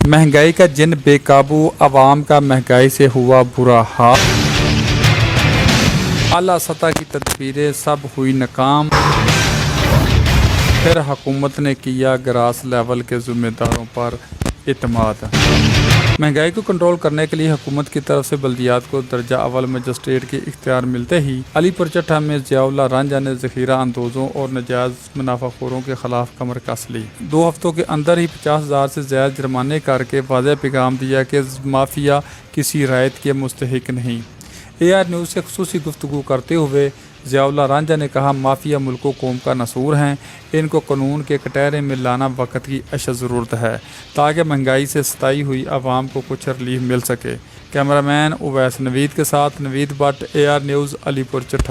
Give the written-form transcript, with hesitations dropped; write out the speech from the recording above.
महंगाई का जिन बेकाबू अवाम का महंगाई से हुआ बुरा हाल, आला सतह की तदबीरें सब हुई नाकाम, फिर हुकूमत ने किया ग्रास लेवल के ज़िम्मेदारों पर इत्माद। महंगाई को कंट्रोल करने के लिए हुकूमत की तरफ से बल्दियात को दर्जा अव्वल मजिस्ट्रेट के इख्तियार मिलते ही अलीपुर चट्टा में ज़ियाउल्लाह रांझा ने ज़ख़ीरा अंदोज़ों और नाजायज़ मुनाफाखोरों के ख़िलाफ़ कमर कस ली। 2 हफ्तों के अंदर ही 50,000 से ज़्यादा जुर्माने करके वाज़ेह पैगाम दिया कि माफिया किसी रायत के मुस्तहिक नहीं। AR न्यूज़ से ख़ुसूसी गुफ्तगू करते हुए ज़ियाउल्लाह रांझा ने कहा, माफिया मुल्को कौम का नसूर हैं, इनको कानून के कटहरे में लाना वक्त की अशद ज़रूरत है ताकि महंगाई से सताई हुई आवाम को कुछ रिलीफ मिल सके। कैमरामैन उवैस नवीद के साथ नवीद भट्ट, AR न्यूज़, अलीपुर चट्टा।